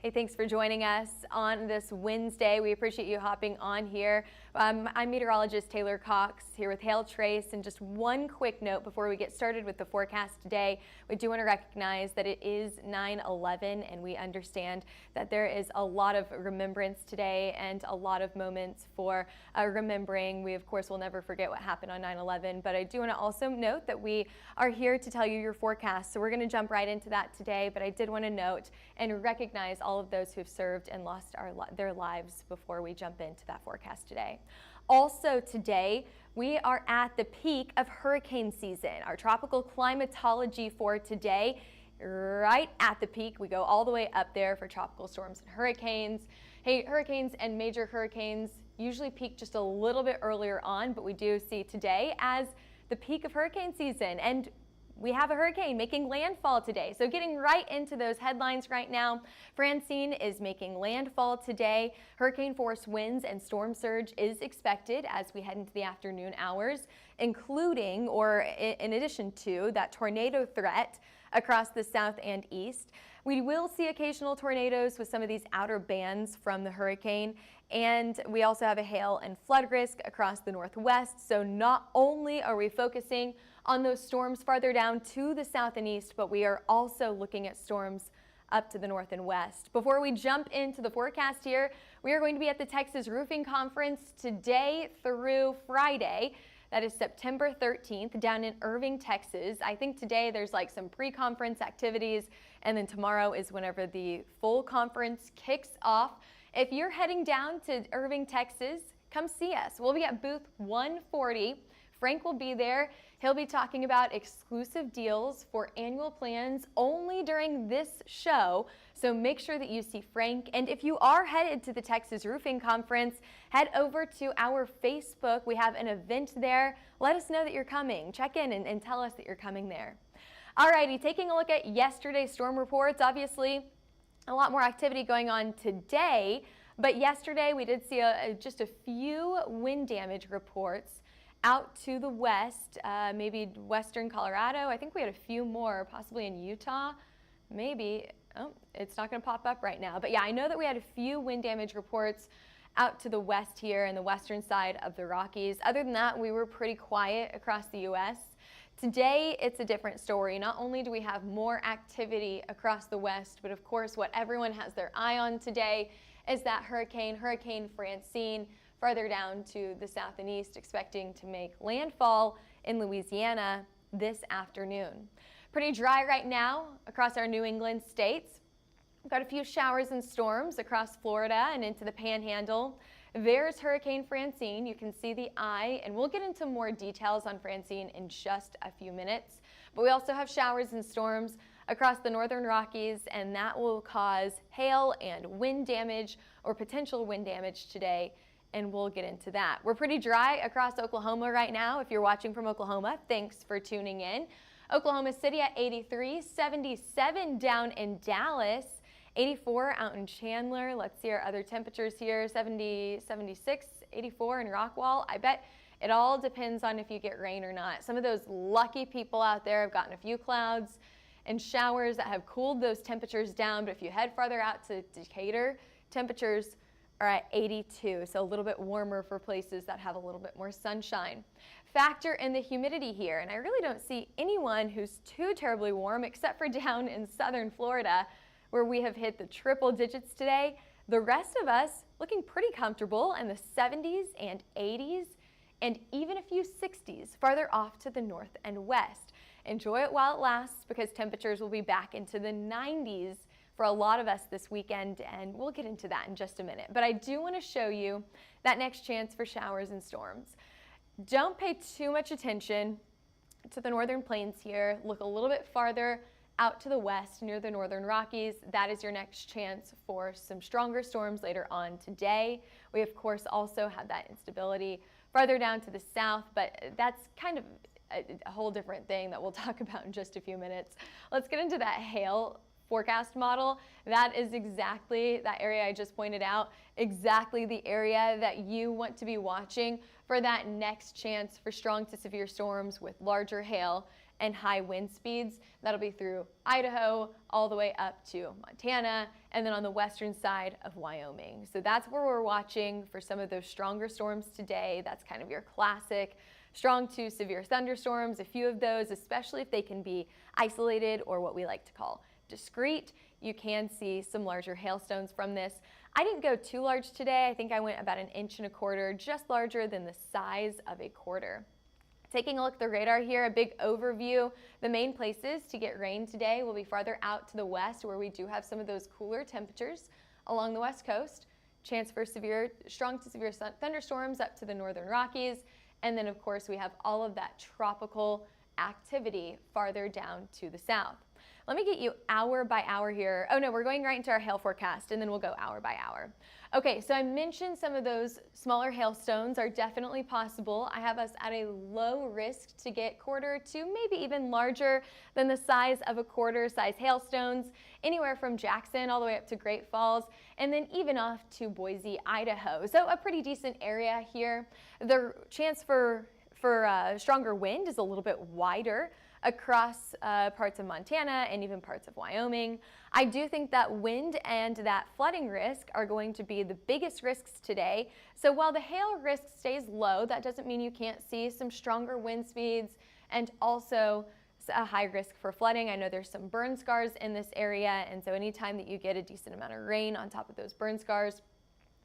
Hey, thanks for joining us on this Wednesday. We appreciate you hopping on here. I'm meteorologist Taylor Cox here with Hail Trace. And just one quick note before we get started with the forecast today, we do want to recognize that it is 9/11, and we understand that there is a lot of remembrance today and a lot of moments for remembering. We, of course, will never forget what happened on 9/11, but I do want to also note that we are here to tell you your forecast. So we're going to jump right into that today, but I did want to note and recognize all of those who have served and lost their lives before we jump into that forecast today. Also today, we are at the peak of hurricane season. Our tropical climatology for today, right at the peak. We go all the way up there for tropical storms and hurricanes. Hey, hurricanes and major hurricanes usually peak just a little bit earlier on, but we do see today as the peak of hurricane season. And we have a hurricane making landfall today. So getting right into those headlines right now, Francine is making landfall today. Hurricane force winds and storm surge is expected as we head into the afternoon hours, including or in addition to that tornado threat across the south and east. We will see occasional tornadoes with some of these outer bands from the hurricane. And we also have a hail and flood risk across the northwest. So not only are we focusing on those storms farther down to the south and east, but we are also looking at storms up to the north and west. Before we jump into the forecast here, we are going to be at the Texas Roofing Conference today through Friday. That is September 13th down in Irving, Texas. I think today there's like some pre-conference activities, and then tomorrow is whenever the full conference kicks off. If you're heading down to Irving, Texas, come see us. We'll be at booth 140. Frank will be there. He'll be talking about exclusive deals for annual plans only during this show. So make sure that you see Frank. And if you are headed to the Texas Roofing Conference, head over to our Facebook. We have an event there. Let us know that you're coming. Check in and tell us that you're coming there. Alrighty, taking a look at yesterday's storm reports. Obviously, a lot more activity going on today, but yesterday we did see just a few wind damage reports out to the west, maybe western Colorado. I think we had a few more, possibly in Utah, maybe. Oh, it's not going to pop up right now. But yeah, I know that we had a few wind damage reports out to the west here and the western side of the Rockies. Other than that, we were pretty quiet across the U.S. Today, it's a different story. Not only do we have more activity across the west, but of course, what everyone has their eye on today is that Hurricane Francine, farther down to the south and east, expecting to make landfall in Louisiana this afternoon. Pretty dry right now across our New England states. We've got a few showers and storms across Florida and into the Panhandle. There's Hurricane Francine. You can see the eye, and we'll get into more details on Francine in just a few minutes. But we also have showers and storms across the northern Rockies, and that will cause hail and wind damage or potential wind damage today, and we'll get into that. We're pretty dry across Oklahoma right now. If you're watching from Oklahoma, thanks for tuning in. Oklahoma City at 83, 77 down in Dallas, 84 out in Chandler. Let's see our other temperatures here, 70, 76, 84 in Rockwall. I bet it all depends on if you get rain or not. Some of those lucky people out there have gotten a few clouds and showers that have cooled those temperatures down. But if you head farther out to Decatur, temperatures are at 82, so a little bit warmer for places that have a little bit more sunshine. Factor in the humidity here, and I really don't see anyone who's too terribly warm except for down in southern Florida, where we have hit the triple digits today. The rest of us looking pretty comfortable in the 70s and 80s, and even a few 60s farther off to the north and west. Enjoy it while it lasts, because temperatures will be back into the 90s for a lot of us this weekend, and we'll get into that in just a minute. But I do want to show you that next chance for showers and storms. Don't pay too much attention to the northern plains here. Look a little bit farther out to the west near the northern Rockies. That is your next chance for some stronger storms later on today. We, of course, also have that instability farther down to the south, but that's kind of a whole different thing that we'll talk about in just a few minutes. Let's get into that hail forecast model. That is exactly that area I just pointed out, exactly the area that you want to be watching for that next chance for strong to severe storms with larger hail and high wind speeds. That'll be through Idaho all the way up to Montana, and then on the western side of Wyoming. So that's where we're watching for some of those stronger storms today. That's kind of your classic strong to severe thunderstorms, a few of those, especially if they can be isolated or what we like to call discrete. You can see some larger hailstones from this. I didn't go too large today. I think I went about 1.25 inches, just larger than the size of a quarter. Taking a look at the radar here, a big overview. The main places to get rain today will be farther out to the west, where we do have some of those cooler temperatures along the west coast. Chance for strong to severe thunderstorms up to the northern Rockies. And then, of course, we have all of that tropical activity farther down to the south. Let me get you hour by hour here. Oh no, we're going right into our hail forecast, and then we'll go hour by hour. Okay, so I mentioned some of those smaller hailstones are definitely possible. I have us at a low risk to get quarter to maybe even larger than the size of a quarter size hailstones, anywhere from Jackson all the way up to Great Falls, and then even off to Boise, Idaho. So a pretty decent area here. The chance for stronger wind is a little bit wider across parts of Montana and even parts of Wyoming. I do think that wind and that flooding risk are going to be the biggest risks today. So while the hail risk stays low, that doesn't mean you can't see some stronger wind speeds and also a high risk for flooding. I know there's some burn scars in this area, and so anytime that you get a decent amount of rain on top of those burn scars,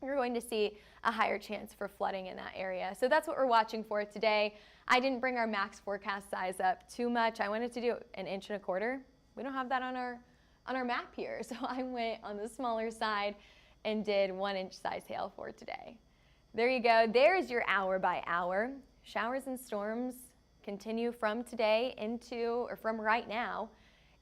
you're going to see a higher chance for flooding in that area. So that's what we're watching for today. I didn't bring our max forecast size up too much. I wanted to do 1.25 inches. We don't have that on our map here. So I went on the smaller side and did 1-inch size hail for today. There you go. There's your hour by hour. Showers and storms continue from today from right now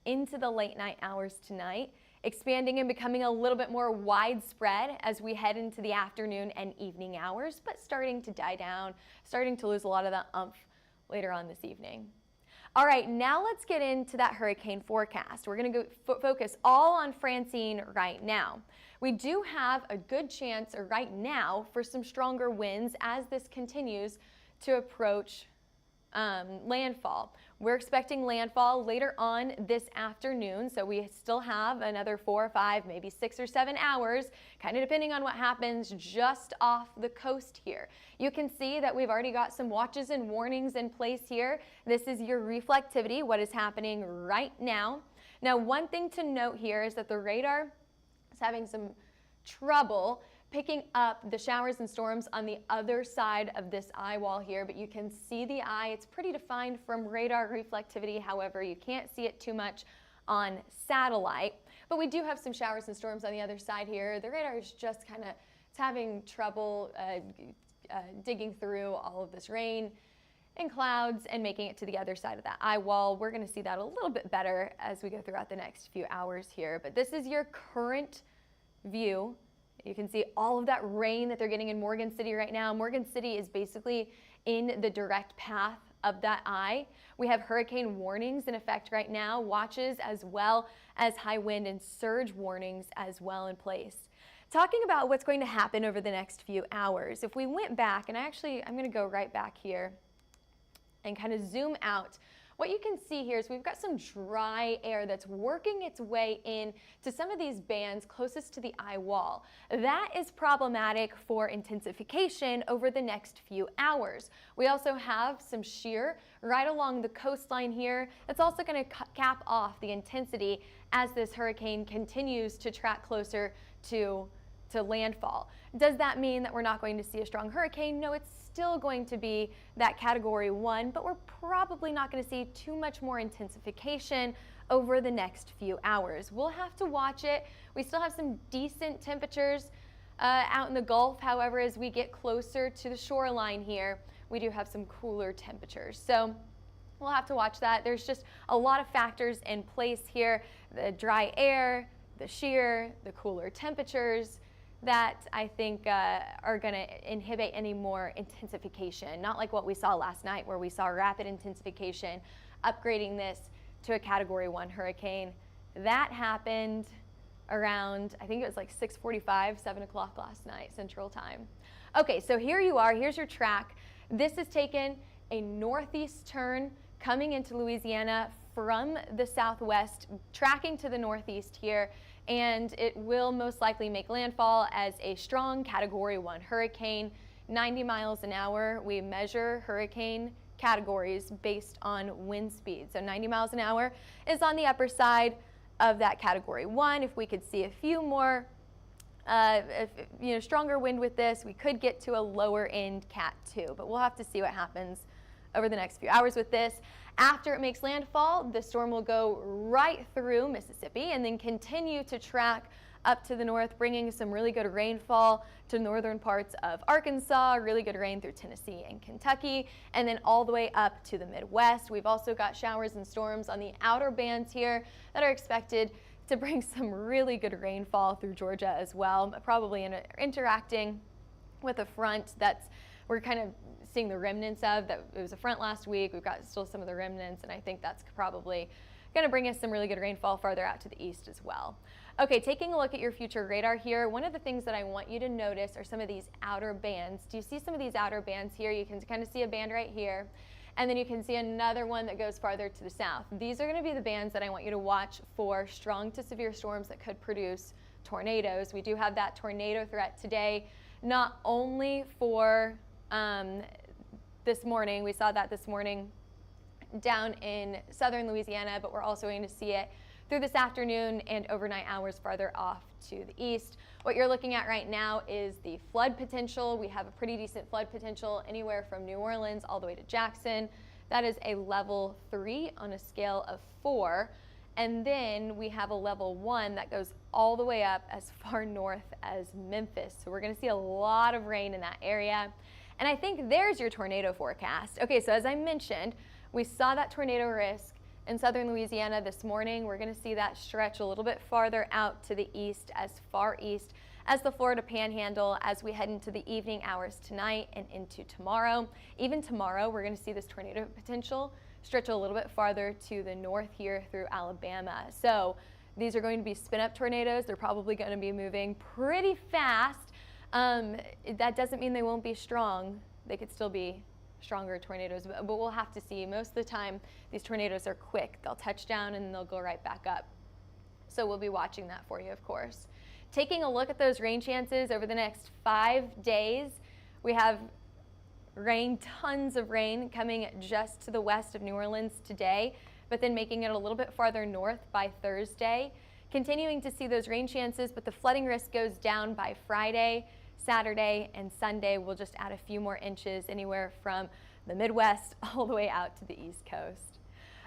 into the late night hours tonight, expanding and becoming a little bit more widespread as we head into the afternoon and evening hours, but starting to die down, starting to lose a lot of that oomph later on this evening. All right, now let's get into that hurricane forecast. We're going to go focus all on Francine right now. We do have a good chance right now for some stronger winds as this continues to approach landfall. We're expecting landfall later on this afternoon, so we still have another 4 or 5, maybe 6 or 7 hours, kind of depending on what happens just off the coast here. You can see that we've already got some watches and warnings in place here. This is your reflectivity, what is happening right now. Now, one thing to note here is that the radar is having some trouble picking up the showers and storms on the other side of this eye wall here, but you can see the eye. It's pretty defined from radar reflectivity. However, you can't see it too much on satellite, but we do have some showers and storms on the other side here. The radar is just kind of having trouble digging through all of this rain and clouds and making it to the other side of that eye wall. We're going to see that a little bit better as we go throughout the next few hours here, but this is your current view. You can see all of that rain that they're getting in Morgan City right now. Morgan City is basically in the direct path of that eye. We have hurricane warnings in effect right now, watches as well as high wind and surge warnings as well in place. Talking about what's going to happen over the next few hours, if we went back, and I'm going to go right back here and kind of zoom out. What you can see here is we've got some dry air that's working its way in to some of these bands closest to the eye wall. That is problematic for intensification over the next few hours. We also have some shear right along the coastline here. That's also going to cap off the intensity as this hurricane continues to track closer to landfall. Does that mean that we're not going to see a strong hurricane? No, it's still going to be that category 1, but we're probably not going to see too much more intensification over the next few hours. We'll have to watch it. We still have some decent temperatures out in the Gulf. However, as we get closer to the shoreline here, we do have some cooler temperatures. So we'll have to watch that. There's just a lot of factors in place here. The dry air, the shear, the cooler temperatures, that I think are going to inhibit any more intensification. Not like what we saw last night where we saw rapid intensification, upgrading this to a category 1 hurricane. That happened around, I think it was like 6:45, 7 o'clock last night, Central Time. Okay, so here you are. Here's your track. This has taken a northeast turn coming into Louisiana from the southwest, tracking to the northeast here, and it will most likely make landfall as a strong Category 1 hurricane, 90 miles an hour. We measure hurricane categories based on wind speed. So 90 miles an hour is on the upper side of that Category 1. If we could see a few more stronger wind with this, we could get to a lower end Cat 2, but we'll have to see what happens over the next few hours with this. After it makes landfall, the storm will go right through Mississippi and then continue to track up to the north, bringing some really good rainfall to northern parts of Arkansas, really good rain through Tennessee and Kentucky, and then all the way up to the Midwest. We've also got showers and storms on the outer bands here that are expected to bring some really good rainfall through Georgia as well, probably interacting with a front that's we're kind of seeing the remnants of. That it was a front last week. We've got still some of the remnants, and I think that's probably going to bring us some really good rainfall farther out to the east as well. Okay, taking a look at your future radar here, one of the things that I want you to notice are some of these outer bands. Do you see some of these outer bands here? You can kind of see a band right here, and then you can see another one that goes farther to the south. These are going to be the bands that I want you to watch for strong to severe storms that could produce tornadoes. We do have that tornado threat today, not only for this morning. We saw that this morning down in southern Louisiana, but we're also going to see it through this afternoon and overnight hours farther off to the east. What you're looking at right now is the flood potential. We have a pretty decent flood potential anywhere from New Orleans all the way to Jackson. That is a level 3 on a scale of 4. And then we have a level 1 that goes all the way up as far north as Memphis. So we're going to see a lot of rain in that area. And I think there's your tornado forecast. Okay, so as I mentioned, we saw that tornado risk in southern Louisiana this morning. We're going to see that stretch a little bit farther out to the east, as far east as the Florida Panhandle, as we head into the evening hours tonight and into tomorrow. Even tomorrow, we're going to see this tornado potential stretch a little bit farther to the north here through Alabama. So these are going to be spin-up tornadoes. They're probably going to be moving pretty fast. That doesn't mean they won't be strong. They could still be stronger tornadoes, but we'll have to see. Most of the time, these tornadoes are quick. They'll touch down and they'll go right back up. So we'll be watching that for you, of course. Taking a look at those rain chances over the next 5 days, we have rain, tons of rain coming just to the west of New Orleans today, but then making it a little bit farther north by Thursday. Continuing to see those rain chances, but the flooding risk goes down by Friday. Saturday and Sunday, we'll just add a few more inches anywhere from the Midwest all the way out to the East Coast.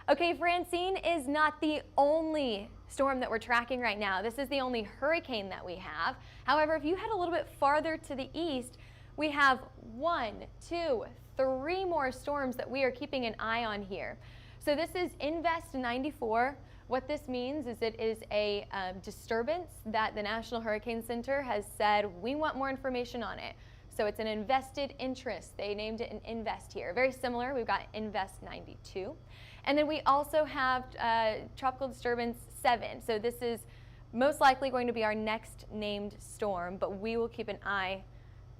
Okay, Francine is not the only storm that we're tracking right now. This is the only hurricane that we have. However, if you head a little bit farther to the east, we have 1, 2, 3 more storms that we are keeping an eye on here. So this is Invest 94. What this means is it is a disturbance that the National Hurricane Center has said we want more information on it. So it's an invested interest. They named it an Invest here. Very similar, we've got Invest 92. And then we also have Tropical Disturbance 7. So this is most likely going to be our next named storm, but we will keep an eye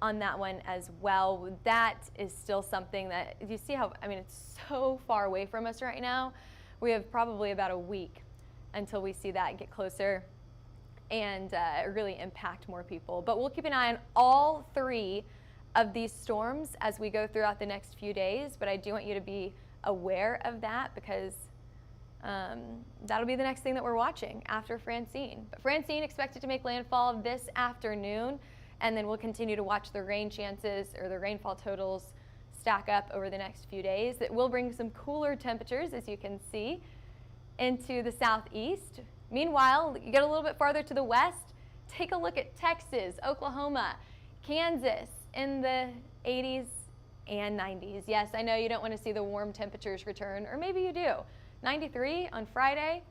on that one as well. That is still something that, you see how, I mean, it's so far away from us right now. We have probably about a week until we see that get closer and really impact more people. But we'll keep an eye on all 3 of these storms as we go throughout the next few days. But I do want you to be aware of that, because that'll be the next thing that we're watching after Francine. But Francine expected to make landfall this afternoon, and then we'll continue to watch the rain chances or the rainfall totals stack up over the next few days. It will bring some cooler temperatures, as you can see, into the southeast. Meanwhile, you get a little bit farther to the west, take a look at Texas, Oklahoma, Kansas in the 80s and 90s. Yes, I know you don't want to see the warm temperatures return, or maybe you do. 93 on Friday.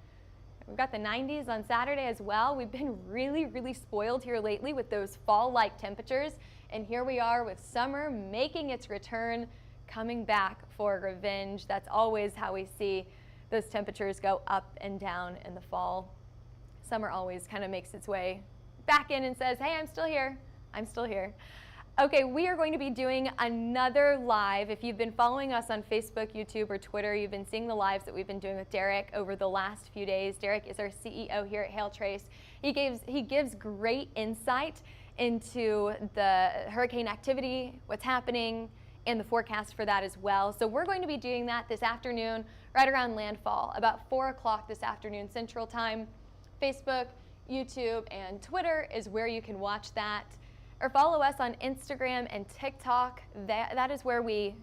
We've got the 90s on Saturday as well. We've been really, really spoiled here lately with those fall-like temperatures. And here we are with summer making its return, coming back for revenge. That's always how we see those temperatures go up and down in the fall. Summer always kind of makes its way back in and says, hey, I'm still here. I'm still here. Okay, we are going to be doing another live. If you've been following us on Facebook, YouTube, or Twitter, you've been seeing the lives that we've been doing with Derek over the last few days. Derek is our CEO here at Hail Trace. He gives great insight into the hurricane activity, what's happening, and the forecast for that as well. So we're going to be doing that this afternoon, right around landfall, about 4 o'clock this afternoon Central Time. Facebook, YouTube, and Twitter is where you can watch that. Or follow us on Instagram and TikTok. That is where we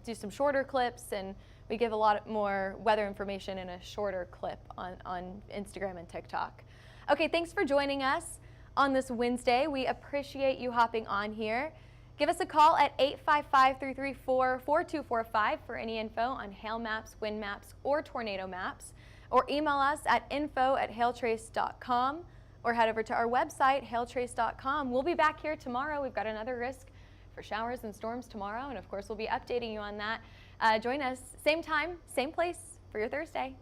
do some shorter clips, and we give a lot more weather information in a shorter clip on Instagram and TikTok. Okay, thanks for joining us on this Wednesday. We appreciate you hopping on here. Give us a call at 855-334-4245 for any info on hail maps, wind maps, or tornado maps. Or email us at info@hailtrace.com. or head over to our website, hailtrace.com. We'll be back here tomorrow. We've got another risk for showers and storms tomorrow, and of course we'll be updating you on that. Join us same time, same place for your Thursday.